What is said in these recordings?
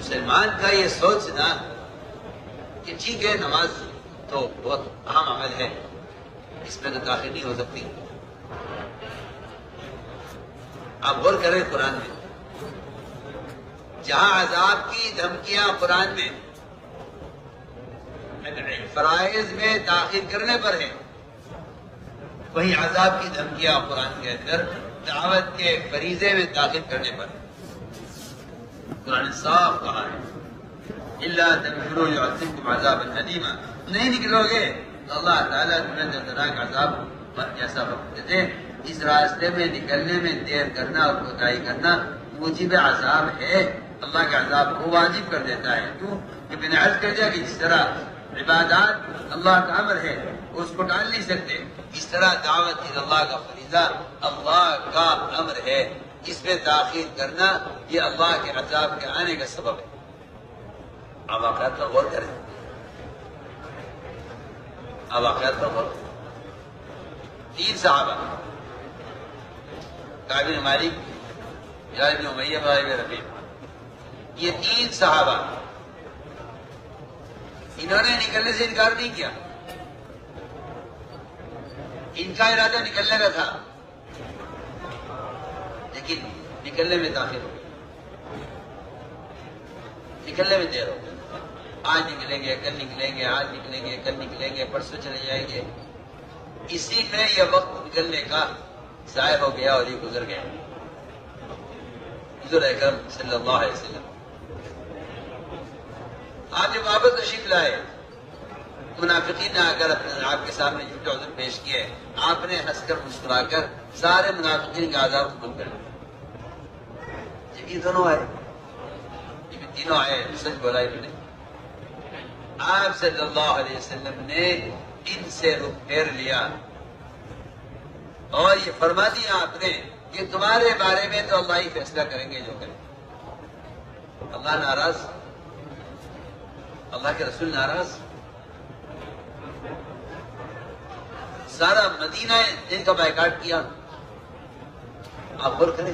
مسلمان کا یہ سوچنا کہ ٹھیک ہے نماز تو بہت اہم عمل ہے، اس میں تو تاخیر نہیں ہو سکتی. آپ غور کریں قرآن میں جہاں عذاب کی دھمکیاں قرآن میں فرائض میں تاخیر کرنے پر ہے، وہیں عذاب کی دھمکیاں قرآن کے اندر دعوت کے فریضے میں تاخیر کرنے پر. قرآن نے صاف کہا ہے الا تنفروا يعذبكم عذابا اليما، نہیں نکلو گے تو اللہ تعالیٰ تمہیں دردناک عذاب جیسا وقت دیتے. اس راستے میں نکلنے میں دیر کرنا اور کوتاہی کرنا موجب عذاب ہے، اللہ کے عذاب کو واجب کر دیتا ہے. کیوں کہ میں نے عرض کر دیا کہ جس طرح عبادات اللہ کا امر ہے اس کو ٹال نہیں سکتے، اس طرح دعوت اللہ کا فریضہ اللہ کا امر ہے، اس میں تاخیر کرنا یہ اللہ کے عذاب کے آنے کا سبب ہے. آپ واقعات پر غور کریں، آپ واقعات پر غور کریں. 3 صحابہ کعب بن مالک، ہلال بن امیہ، بن ربیع، یہ 3 صحابہ انہوں نے نکلنے سے انکار نہیں کیا. ان کا ارادہ نکلنے کا تھا لیکن نکلنے میں تاخیر ہو گئی، نکلنے میں دیر ہو گئی. آج نکلیں گے، کل نکلیں گے، آج نکلیں گے، کل نکلیں گے، پرسوں چلے جائیں گے. اسی میں یہ وقت نکلنے کا ضائع ہو گیا اور یہ گزر گیا. حضور اکرم صلی اللہ علیہ وسلم آپ جب واپس تشریف لائے، منافقین نے آ کر آپ کے سامنے جھوٹے عذر پیش کیے، آپ نے ہنس کر مسکرا کر سارے منافقین کا عذاب قبول کر لیا. جب یہ دونوں آئے، جب یہ تینوں آئے، سچ بولا انہوں نے. آپ صلی اللہ علیہ وسلم نے ان سے رخ پھیر لیا اور یہ فرما دیا آپ نے کہ تمہارے بارے میں تو اللہ ہی فیصلہ کریں گے جو کریں. اللہ ناراض، اللہ کے رسول ناراض. سارا مدینہ ان کا بائیکاٹ کیا. آپ غور کریں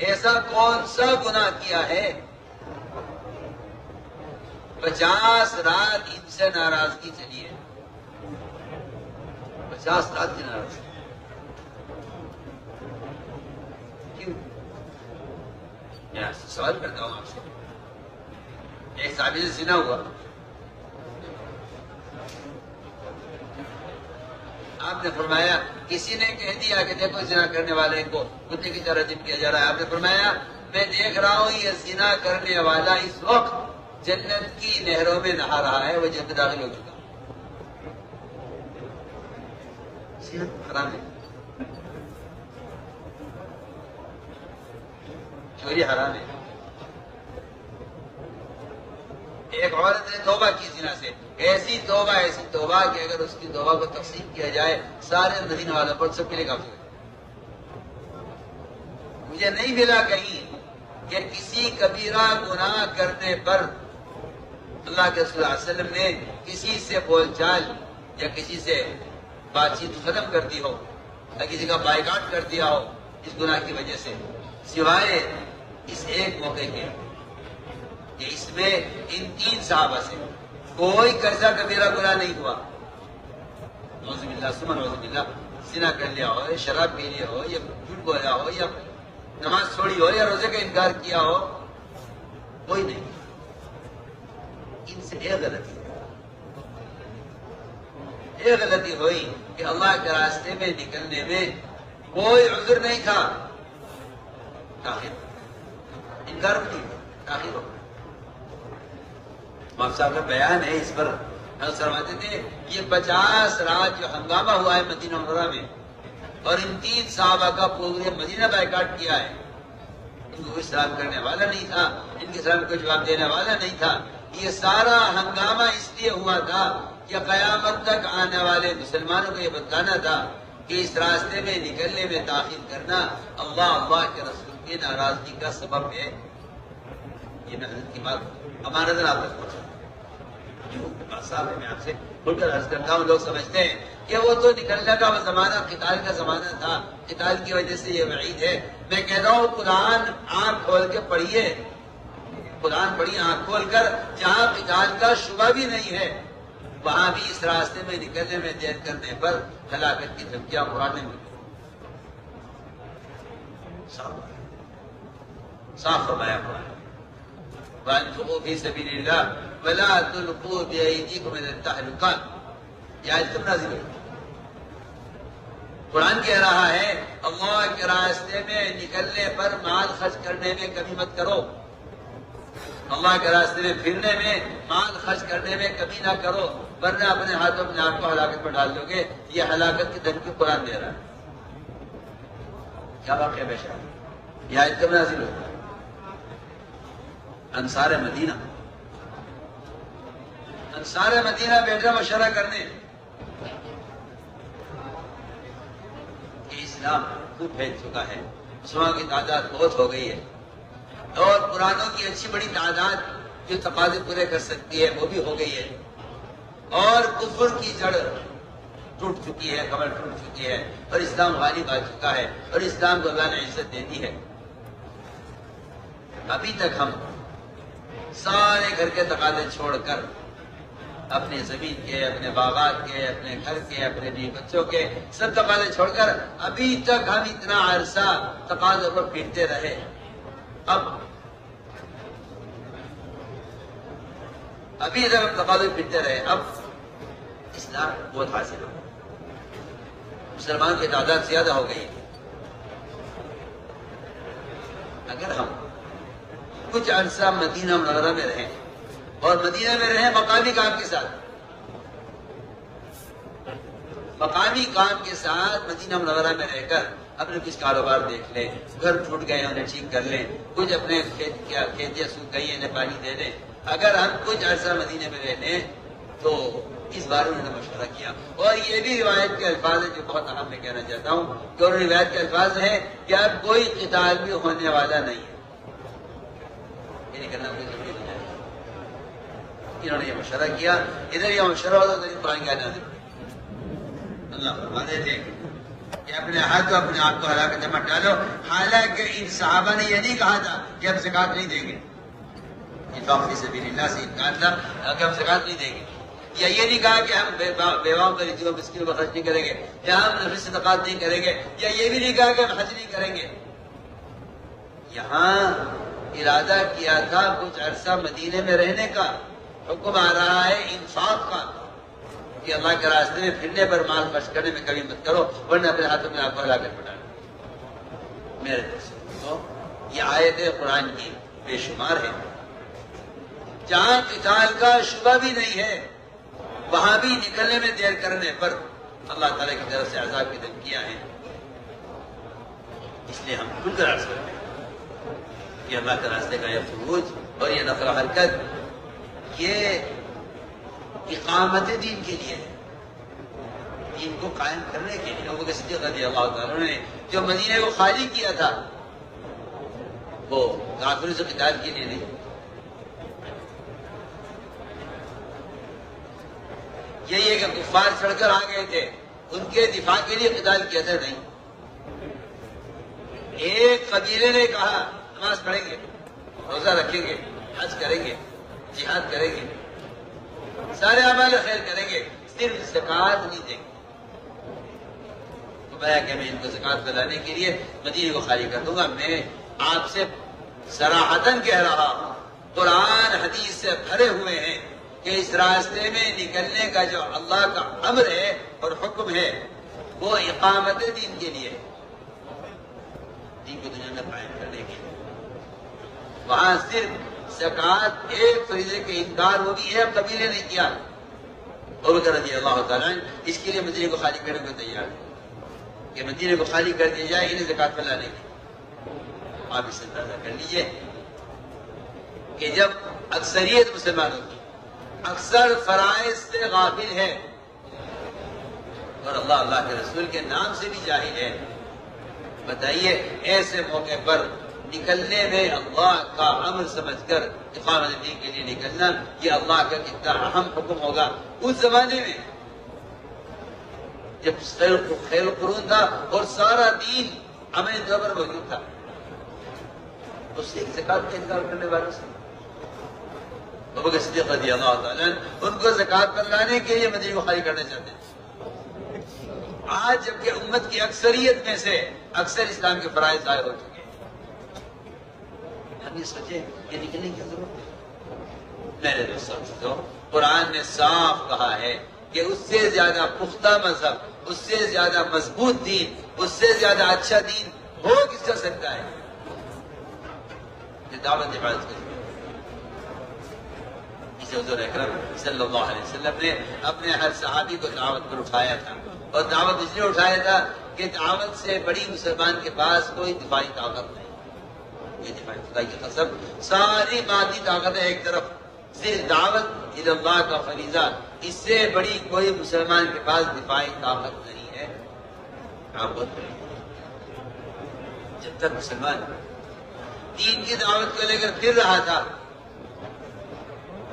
ایسا کون سا گناہ کیا ہے 50 رات ان سے ناراضگی چلی ہے. 50 رات کی ناراضگی کیوں؟ میں سوال کرتا ہوں آپ سے. ایک صحابی سے زنا ہوا، آپ نے فرمایا کسی نے کہہ دیا کہ دیکھو زنا کرنے والے کو کتے کی طرح جم کیا جا رہا ہے. آپ نے فرمایا میں دیکھ رہا ہوں یہ زنا کرنے والا اس وقت جنت کی نہروں میں نہا رہا ہے، وہ جنت داخل ہو چکا. زنا حرام ہے، چوری حرام ہے. ایک عورت نے توبہ کی زنا سے، ایسی توبہ کہ اگر اس کی توبہ کو تقسیم کیا جائے سارے مدینہ والوں پر سب کے لیے کافی ہے. مجھے نہیں ملا کہیں کہ کسی کبیرہ گناہ کرنے پر اللہ کے رسول صلی اللہ علیہ وسلم نے کسی سے بول چال یا کسی سے بات چیت ختم کر دی ہو یا کسی کا بائیکاٹ کر دیا ہو اس گناہ کی وجہ سے، سوائے اس ایک موقع کے کہ اس میں ان 3 صحابہ سے کوئی کیسا کبیرہ گناہ نہیں ہوا. نعوذ باللہ ثم نعوذ باللہ، زنا کر لیا ہو یا شراب پی لیا ہو یا جھوٹ بولا ہو یا نماز چھوڑی ہو یا روزے کا انکار کیا ہو، کوئی نہیں. ان سے ایک غلطی ہوئی کہ اللہ کے راستے میں نکلنے میں کوئی عذر نہیں تھا، تاخیر، انکار بھی نہیں، تاخیر ہو. مولانا صاحب کا بیان ہے اس پر، فرماتے تھے یہ 50 رات جو ہنگامہ ہوا ہے مدینہ منورہ میں اور ان 3 صحابہ کا پورے مدینہ بائیکاٹ کیا ہے. ان کو کوئی سلام کرنے والا نہیں تھا، ان کے سلام کو جواب دینے والا نہیں تھا. یہ سارا ہنگامہ اس لیے ہوا تھا کہ قیامت تک آنے والے مسلمانوں کو یہ بتانا تھا کہ اس راستے میں نکلنے میں تاخیر کرنا اللہ کے رسول کی ناراضگی کا سبب ہے. یہ میں حضرت کی بات ہمارا نظر آپ تک پہنچا. صاحب میں آپ سے کھل کر عرض کرتا ہوں، لوگ سمجھتے ہیں کہ وہ تو نکلنے کا زمانہ قتال کا زمانہ تھا، قتال کی وجہ سے یہ وعید ہے. میں کہتا ہوں قرآن آپ کھول کے پڑھیے، قرآن پڑھی آنکھ کھول کر، جہاں قتال کا شبہ بھی نہیں ہے وہاں بھی اس راستے میں نکلنے میں دیر کرنے پر ہلاکت کی دھمکیاں قرآن میں صاف فرمایا قرآن، وَأَنفِقُوا فِي سَبِيلِ اللَّهِ وَلَا تُلْقُوا بِأَيْدِيكُمْ إِلَى التَّهْلُكَةِ۔ یہ آیت کب نازل ہوئی؟ قرآن کہہ رہا ہے اللہ کے راستے میں نکلنے پر مال خرچ کرنے میں کمی مت کرو، اللہ کے راستے میں پھرنے میں مال خرچ کرنے میں کمی نہ کرو، ورنہ اپنے ہاتھوں اپنے آپ کو ہلاکت میں ڈال دو گے۔ یہ ہلاکت کی دھمکی قرآن دے رہا ہے۔ کیا واقعہ پیش ہے؟ یہ آیت کب نازل ہوئی؟ انصار مدینہ بیٹھا مشورہ کرنے کہ اسلام خوب پھیل چکا ہے، مسلمانوں کی تعداد بہت ہو گئی ہے، اور قرآنوں کی اچھی بڑی تعداد جو تقاضے پورے کر سکتی ہے وہ بھی ہو گئی ہے، اور کفر کی جڑ ٹوٹ چکی ہے، کمر ٹوٹ چکی ہے، اور اسلام غالب آ چکا ہے، اور اسلام کو اللہ نے عزت دے دی ہے۔ ابھی تک ہم سارے گھر کے تقاضے چھوڑ کر اپنے زمین کے، اپنے باغات کے، اپنے گھر کے، اپنے بیوی بچوں کے سب تقاضے چھوڑ کر ابھی تک ہم اتنا عرصہ تقاضوں پر پھرتے رہے۔ ابھی تک ہم تقاضے پھرتے رہے، اب اسلام بہت حاصل ہو، مسلمان کی تعداد زیادہ ہو گئی۔ اگر ہم کچھ عرصہ مدینہ منورہ میں رہیں، اور مدینہ میں رہیں مقامی کام کے ساتھ، مقامی کام کے ساتھ مدینہ منورہ میں رہ کر اپنے کچھ کاروبار دیکھ لیں، گھر ٹوٹ گئے انہیں ٹھیک کر لیں، کچھ اپنے کھیتیاں سوکھ گئی انہیں پانی دے دیں۔ اگر ہم کچھ عرصہ مدینہ میں رہ لیں تو اس بارے میں انہوں نے مشورہ کیا، اور یہ بھی روایت کے الفاظ ہے جو بہت اہم میں کہنا چاہتا ہوں کہ اور روایت کے الفاظ ہیں کہ اب کوئی قتال بھی ہونے والا نہیں ہے، یہ نہیں کرنا کوئی ضروری نہیں ہے۔ انہوں نے یہ مشورہ کیا، ادھر یہ مشورہ ہوتا تو قرآن کیا نازل اللہ فرماتے تھے کہ اپنے ہاتھوں اپنے آپ کو ہلاکت میں ڈالو۔ حالانکہ ان صحابہ نے یہ نہیں کہا تھا کہ ہم زکات نہیں دیں گے، انفاق فی سبیل اللہ سے انکار تھا کہ ہم زکات نہیں دیں گے، یا یہ نہیں کہا کہ ہم بیواؤں پر یتیموں مسکینوں پر خرچ نہیں کریں گے، یا ہم نفل صدقات نہیں کریں گے، یا یہ بھی نہیں کہا کہ ہم حج نہیں کریں گے۔ یہاں ارادہ کیا تھا کچھ عرصہ مدینے میں رہنے کا، حکم آ رہا ہے انفاق کا کہ اللہ کے راستے میں پھرنے پر مال خرچ کرنے میں کمی مت کرو، ورنہ اپنے ہاتھوں میں آپ کو ہلاکت میں ڈالو۔ میرے دوستو، یہ آیتیں قرآن کی بے شمار ہیں، جہاں قتال کا شبہ بھی نہیں ہے وہاں بھی نکلنے میں دیر کرنے پر اللہ تعالیٰ کی طرف سے عذاب کی دھمکیاں ہیں۔ اس لیے ہم کھل کر عرض کرتے ہیں کہ اللہ کے راستے کا یہ خروج اور یہ نقل و حرکت یہ اقامت دین کے لیے ہے، دین کو قائم کرنے کے لیے۔ ابو بکر صدیق رضی اللہ تعالیٰ نے جو مدینے کو خالی کیا تھا وہ کافروں سے قتال کے لیے نہیں، یہی ہے کہ کفار چڑھ کر آ گئے تھے ان کے دفاع کے لیے قتال کیا تھا، نہیں۔ ایک قبیلے نے کہا نماز پڑھیں گے، روزہ رکھیں گے، حج کریں گے، جہاد کریں گے، سارے اعمال خیر کریں گے، صرف زکات نہیں دیں گے۔ تو بھائی کہ میں ان کو زکات دلانے کے لیے مدینے کو خالی کر دوں گا۔ میں آپ سے صراحتاً کہہ رہا ہوں، قرآن حدیث سے بھرے ہوئے ہیں کہ اس راستے میں نکلنے کا جو اللہ کا امر ہے اور حکم ہے وہ اقامت دین کے لیے، دین کو دنیا میں قائم کرنے کے لیے۔ وہاں صرف زکات ایک فریضے کے انکار وہ بھی ایک قبیلے نے کیا، ابو بکر رضی اللہ تعالیٰ عنہ اس کے لیے مدینے کو خالی کرنے کو تیار ہے کہ مدینے کو خالی کر دیا جائے انہیں زکات پر لانے کی۔ آپ اس سے اندازہ کر لیجئے کہ جب اکثریت مسلمانوں کی اکثر فرائض سے غافل ہے اور اللہ کے رسول کے نام سے بھی جاہل ہے، بتائیے ایسے موقع پر نکلنے میں اللہ کا امر سمجھ کر اقامت دین کے لیے نکلنا یہ اللہ کا کتنا اہم حکم ہوگا۔ اس زمانے میں جب خیر القرون تھا اور سارا دین عملی طور پر موجود تھا، اس سے زکات کا انکار کرنے والوں سے ابو بکر صدیق رضی اللہ تعالیٰ ان کو زکوٰۃ پر لانے کے لیے مدینے کو خالی کرنا چاہتے ہیں۔ آج جبکہ امت کی اکثریت میں سے اکثر اسلام کے فرائض ضائع ہو چکے ہیں، ہم یہ سوچے کہ نکلنے کی ضرورت ہے۔ میرے دوستوں، قرآن نے صاف کہا ہے کہ اس سے زیادہ پختہ مذہب، اس سے زیادہ مضبوط دین، اس سے زیادہ اچھا دین ہو کس کا سکتا ہے؟ یہ دعوت عبادت کا اسے حضور اکرم صلی اللہ علیہ وسلم نے اپنے ہر صحابی کو دعوت پر اٹھایا تھا، اور دعوت اس لیے اٹھایا تھا کہ دعوت سے بڑی مسلمان کے پاس کوئی دفاعی طاقت نہیں۔ یہ دفاعی خدا کی قسم، ساری مادی طاقتیں ایک طرف، صرف دعوت الی اللہ کا فریضہ، اس سے بڑی کوئی مسلمان کے پاس دفاعی طاقت نہیں ہے۔ آپ بہت بڑی، جب تک مسلمان دین کی دعوت کو لے کر پھر رہا تھا،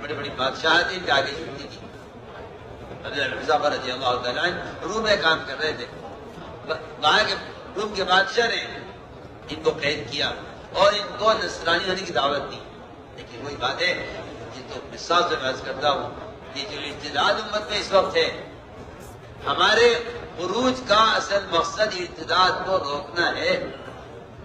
بڑی بڑی بادشاہتیں ان کے آگے جھکتی تھی۔ حذیفہ رضی اللہ تعالیٰ عنہ روم میں کام کر رہے تھے، وہاں کے روم کے بادشاہ نے ان کو قید کیا اور ان کو نصرانی ہونے کی دعوت دی۔ لیکن وہی بات ہے یہ تو مثال سے عرض کرتا ہوں، یہ جو ارتداد امت میں اس وقت ہے، ہمارے عروج کا اصل مقصد ارتداد کو روکنا ہے۔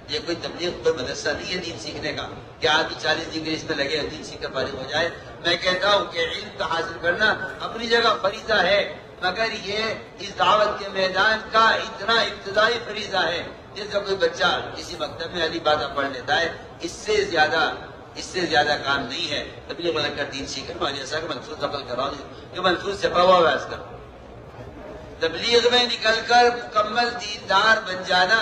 یہ کوئی تبلیغ، کوئی مدرسہ نہیں ہے دین سیکھنے کا کہ آدمی 40 دن اس میں لگے دین سیکھ کر فارغ ہو جائے۔ میں کہتا ہوں کہ علم کا حاصل کرنا اپنی جگہ فریضہ ہے، مگر یہ اس دعوت کے میدان کا اتنا ابتدائی فریضہ ہے جیسے کوئی بچہ کسی مکتب میں علی باتہ پڑھ لیتا ہے، اس سے زیادہ کام نہیں ہے۔ تبلیغ لگ کر دین سیکھ کر مولوی صاحب کا منفوذ نقل کراؤ، جو منفوذ چھپا ہوا وعظ کرو۔ تبلیغ میں نکل کر مکمل دیندار بن جانا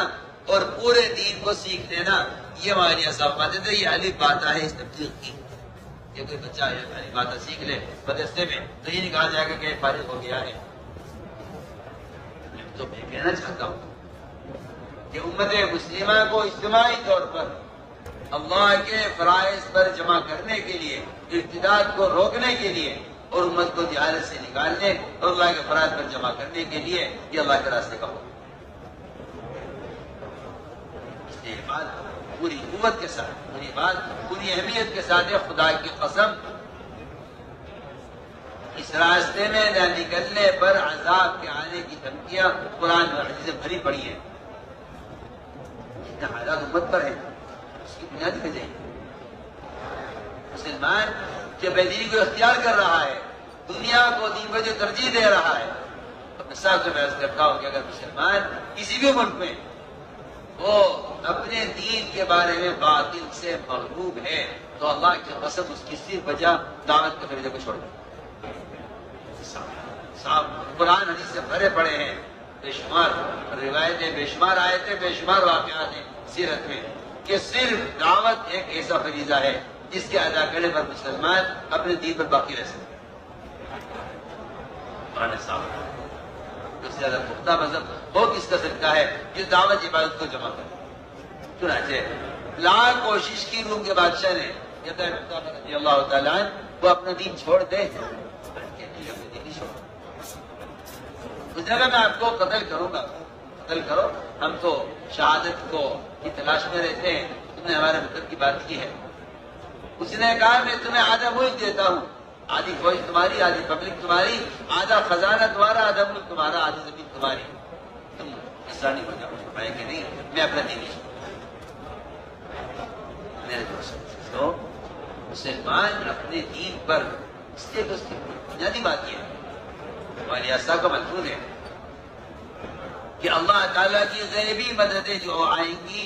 اور پورے دین کو سیکھ لینا، یہ مولوی صاحب کہتے تھے یہ علی باتہ ہے اس تبلیغ کی۔ یہ کوئی بچہ علی باتہ سیکھ لے مدرسے میں تو یہ نہیں کہا جائے گا کہ فارغ ہو گیا ہے۔ تو میں کہنا چاہتا ہوں کہ امت مسلمہ کو اجتماعی طور پر اللہ کے فرائض پر جمع کرنے کے لیے، ارتداد کو روکنے کے لیے اور امت کو جہالت سے نکالنے اور اللہ کے فرائض پر جمع کرنے کے لیے یہ اللہ کے راستے کا حکم۔ اس لیے بات پوری قوت کے ساتھ، پوری اہمیت کے ساتھ ہے، خدا کی قسم اس راستے میں نہ نکلنے پر عذاب کے آنے کی دھمکیاں قرآن اور حدیث سے بھری پڑی ہیں۔ جتنے حالات امت پر ہیں اس کی بنیاد پہ جائیں۔ مسلمان جو بے دینی کو اختیار کر رہا ہے، دنیا کو دین کو جو ترجیح دے رہا ہے، اپنے ساتھ سے میں عرض کرتا ہوں کہ اگر مسلمان کسی بھی ملک میں وہ اپنے دین کے بارے میں باطل سے مغلوب ہے تو اللہ کی قسم اس کی صرف وجہ دعوت کے فریضے کو چھوڑ دیں۔ صاحب قرآن حدیث سے بھرے پڑے ہیں، بے شمار روایتیں، بے شمار آیتیں، بے شمار واقعات ہیں سیرت میں کہ صرف دعوت ایک ایسا فریضہ ہے جس کے ادا کرنے پر مسلمان اپنے دین پر باقی رہ سکتے۔ قرآن صاحب اس سے زیادہ پختہ مذہب ہو کس کا سکتا ہے جو دعوت عبادت کو جمع کرے۔ چنانچہ لاکھ کوشش کی روم کے بادشاہ نے رضی اللہ تعالیٰ عنہ وہ اپنا دین چھوڑ دے، اس جگہ میں آپ کو قتل کروں گا، قتل کرو، ہم تو شہادت کو کی تلاش میں رہتے ہیں، تم نے ہمارے مطلب کی بات کی ہے۔ اس نے کہا میں تمہیں آدھا ملک دیتا ہوں، آدھی فوج تمہاری، آدھی پبلک تمہاری، آدھا خزانہ تمہارا، آدھا ملک تمہارا، آدھی زمین تمہاری، تم اسرانی بن جاؤ۔ فرمایا کہ نہیں، میں اپنا دین نہیں۔ میرے دوستو، مسلمان اپنے دین پر اس لیے کہ اس کی بنیادی بات یہ ہے، ہماری آسا کا منصور ہے کہ اللہ تعالیٰ کی غیبی مددیں جو آئیں گی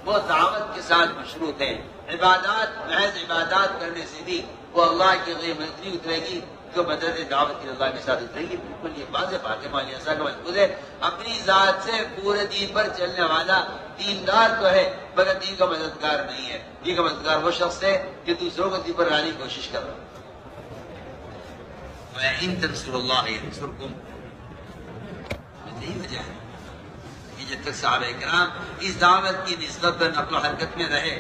وہ دعوت کے ساتھ مشروط ہیں۔ عبادات، محض عبادات کرنے سے بھی وہ اللہ کی غیبی مدد نہیں اترے گی جو مدد دعوت کی اللہ کے ساتھ اترے گی۔ بالکل یہ واضح بات ہے، ہماری آسا کا منصور ہے۔ اپنی ذات سے پورے دین پر چلنے والا دیندار تو ہے مگر دین کا مددگار نہیں ہے۔ دین کا مددگار وہ شخص ہے جو دوسروں کو دین پر لانے کی کوشش کر رہا ہے۔ وَإِن تَنْصُرُوا اللَّهَ يَنْصُرْكُمْ، یہی وجہ ہے کہ جب تک صحابہ کرام اس دعوت کی نسبت پر نقل و حرکت میں رہے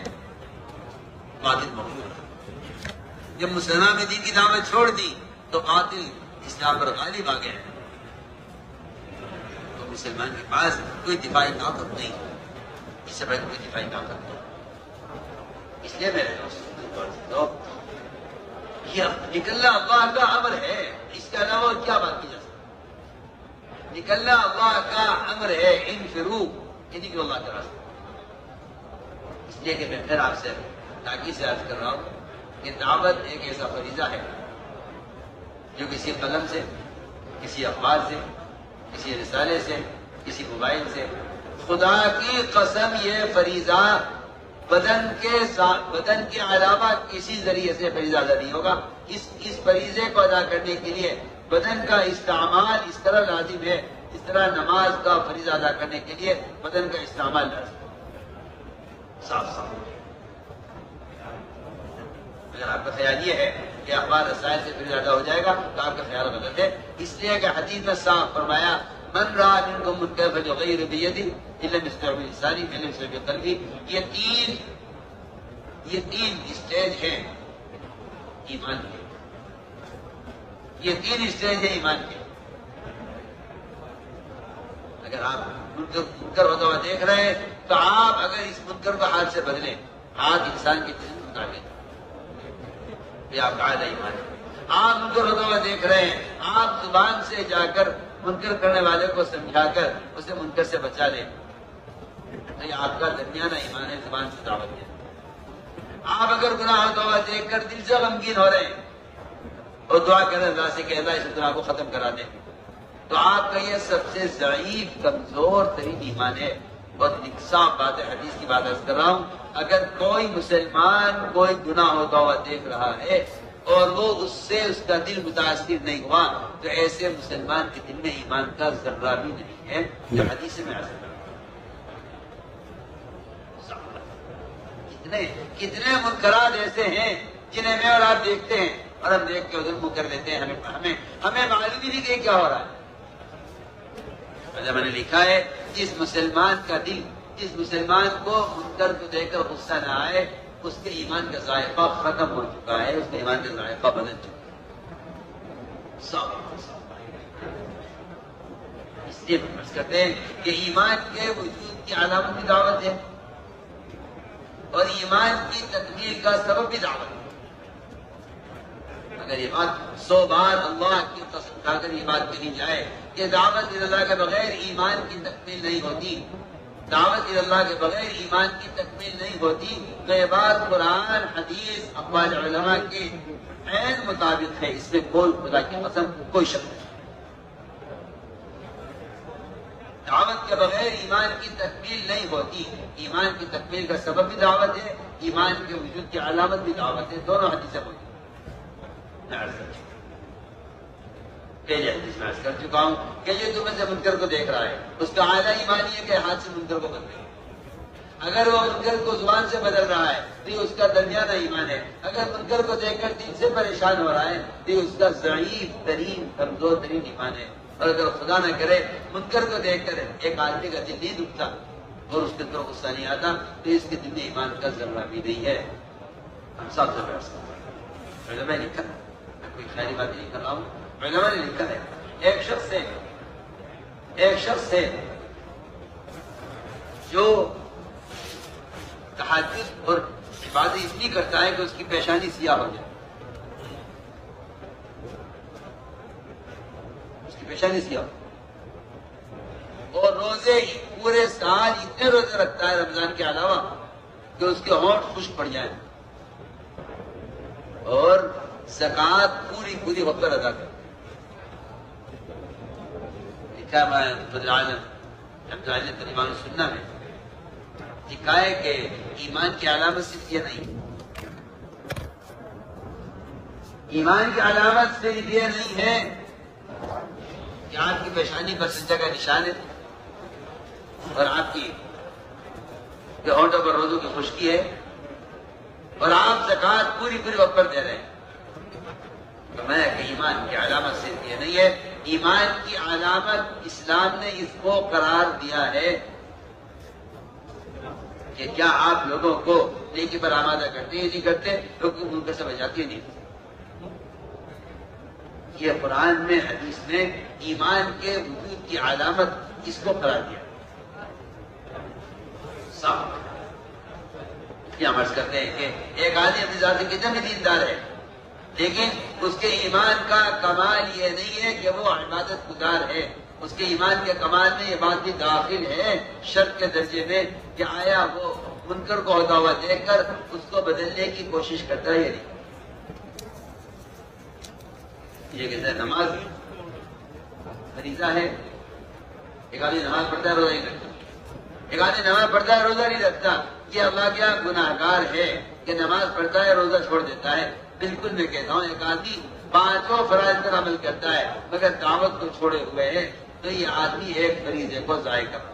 باطل مغلوب رہا۔ جب مسلمان نے دین کی دعوت چھوڑ دی تو باطل اسلام پر غالب آ گئے، تو مسلمان کے پاس کوئی دفاعی طاقت نہیں، اس سے بڑھ کوئی دفاعی طاقت نہیں۔ اس لیے میرے دوستوں یہ نکلنا اللہ کا امر ہے، اس کے علاوہ کیا بات کی جا سکتی؟ نکلنا اللہ کا امر ہے، انفرو، یعنی کہ اللہ کا راستہ۔ اس لیے کہ میں پھر آپ سے تاکید سے عرض کر رہا ہوں کہ دعوت ایک ایسا فریضہ ہے جو کسی قلم سے، کسی اخبار سے، کسی رسالے سے، کسی موبائل سے، خدا کی قسم یہ فریضہ بدن کے علاوہ کسی ذریعے سے فریضہ ادا نہیں ہوگا۔ اس فریضے کو ادا کرنے کے لیے بدن کا استعمال اس طرح لازم ہے، اس طرح نماز کا فریضہ ادا کرنے کے لیے بدن کا استعمال لازم ہے۔ صاف صاف۔ اگر آپ کا خیال یہ ہے کہ اخبار رسائل سے فریضہ ادا ہو جائے گا تو آپ کا خیال غلط ہے، اس لیے کہ حدیث میں صاف فرمایا من رأى منكم منكرا فليغيره بيده إن لم يستطع بلسانه فإن لم يستطع بقلبه۔ یہ تین اسٹیج ہیں ایمان کے، یہ تین اسٹیج ہیں ایمان کے۔ اگر آپ منکر ہوتا ہوا دیکھ رہے ہیں تو آپ اگر اس منکر کو ہاتھ سے بدلیں، ہاتھ انسان کے دل میں ڈالیں، یہ آپ کا ایمان ہے۔ آپ منکر ہوتا ہوا دیکھ رہے ہیں، آپ زبان سے جا کر منکر کرنے والے کو سمجھا کر اسے منکر سے بچا لیں، تو یہ آپ کا درمیانہ ایمان ہے، زبان سے دعوت ہے۔ آپ اگر گناہ ہوتا ہوا دیکھ کر دل سے غمگین ہو رہے ہیں اور دعا کریں اللہ سے کہ اللہ اس گناہ کو ختم کرا دیں، تو آپ کا یہ سب سے ضعیف کمزور ترین ایمان ہے۔ اور صاف بات ہے، حدیث کی بات عرض کر رہا ہوں، اگر کوئی مسلمان کوئی گناہ ہوتا ہوا دیکھ رہا ہے اور وہ اس سے اس کا دل متاثر نہیں ہوا تو ایسے مسلمان کے دل میں ایمان کا ذرہ بھی نہیں ہے، جو حدیث میں عرض کر رہا ہوں۔ کتنے منکرات ایسے ہیں جنہیں میں اور آپ دیکھتے ہیں اور ہم دیکھ کے ادھر منہ کر لیتے ہیں، ہمیں معلوم ہی نہیں کہ کیا ہو رہا ہے۔ میں نے لکھا ہے جس مسلمان کا دل، جس مسلمان کو منکر کو دیکھ کر غصہ نہ آئے، اس کے ایمان کا ذائقہ ختم ہو چکا ہے، اس کے ایمان کا ذائقہ بدل چکا ہے۔ اس لیے فرض کرتے ہیں کہ ایمان کے وجود کی علامت کی دعوت ہے اور ایمان کی تکمیل کا سبب بھی دعوت ہے۔ اگر یہ بات 100 بار اللہ کی قسم کھا کر یہ بات کہی جائے کہ دعوت اللہ کے بغیر ایمان کی تکمیل نہیں ہوتی، دعوت اللہ کے بغیر ایمان کی تکمیل نہیں ہوتی، تو یہ بات قرآن، حدیث، اقوال علماء کے عین مطابق ہے، اس میں کوئی خدا کی قسم کوئی شک نہیں۔ دعوت کے بغیر ایمان کی تکمیل نہیں ہوتی، ایمان کی تکمیل کا سبب بھی دعوت ہے، ایمان کے وجود کی علامت بھی دعوت ہے، دونوں حدیثیں موجود ہیں۔ پہلے حدیث میں عرض کر چکا ہوں کہ یہ تمہیں سے منکر کو دیکھ رہا ہے، اس کا اعلیٰ ایمان یہ کہ ہاتھ سے منکر کو بدلے۔ اگر وہ منکر کو زبان سے بدل رہا ہے تو یہ اس کا درمیانہ ایمان ہے، اگر منکر کو دیکھ کر دل سے پریشان ہو رہا ہے تو یہ اس کا ضعیف ترین کمزور ترین ایمان ہے۔ اور اگر خدا نہ کرے منکر کو دیکھ کر ایک آدمی کا دل نہیں دکھتا اور اس کے اندر غصہ نہیں آتا تو اس کے دل میں ایمان کا ذرہ بھی نہیں ہے۔ ہم سب سے بیٹھ سکتے ہیں، علماء نے لکھا، میں کوئی خیالی بات نہیں کر رہا ہوں، علماء نے لکھا ہے ایک شخص ہے جو تہجد اور عبادت اتنی کرتا ہے کہ اس کی پیشانی سیاہ ہو جائے، اس کی پیشانی سیاہ ہو، اور روزے پورے سال اتنے روزے رکھتا ہے رمضان کے علاوہ کہ اس کے ہونٹ خشک پڑ جائیں، اور زکوٰۃ پوری وقت پر ادا کرتا ہے۔ لکھا ہے ترجمان السنہ میں، لکھا ہے کہ ایمان کی علامت صرف یہ نہیں، ایمان کی علامت صرف یہ نہیں ہے کہ آپ کی پیشانی پر سجدہ کا نشان ہے اور آپ کی ہونٹوں پر روزوں کی خشکی ہے اور آپ زکوٰۃ پوری وقت پر دے رہے ہیں۔ تو میں کہ ایمان کی علامت صرف یہ نہیں ہے، ایمان کی علامت اسلام نے اس کو قرار دیا ہے کہ کیا آپ لوگوں کو نیکی پر آمادہ کرتے ہیں نہیں کرتے، لوگوں کو منکر سے بچاتی ہے نہیں۔ یہ قرآن میں حدیث میں ایمان کے وجود کی علامت اس کو قرار دیا۔ یہ ہم عرض کرتے ہیں کہ ایک آدمی اپنی ذات سے کتنے بھی دیندار ہے لیکن اس کے ایمان کا کمال یہ نہیں ہے کہ وہ عبادت گزار ہے، اس کے ایمان کے کمال میں یہ بات بھی داخل ہے شرط کے درجے میں کہ آیا وہ منکر کو ہوتا ہوا دیکھ کر اس کو بدلنے کی کوشش کرتا ہے یا نہیں۔ یہ کہتا ہے نماز فریضہ ہے، ایک آدمی نماز پڑھتا ہے روزہ نہیں رکھتا، ایک آدمی نماز پڑھتا ہے روزہ نہیں رکھتا، یہ اللہ کیا گناہ گار ہے کہ نماز پڑھتا ہے روزہ چھوڑ دیتا ہے۔ بالکل میں کہتا ہوں ایک آدمی 5 فرائض پر عمل کرتا ہے مگر دعوت کو چھوڑے ہوئے ہے تو یہ آدمی ایک فریضے کو ضائع کرتا ہے۔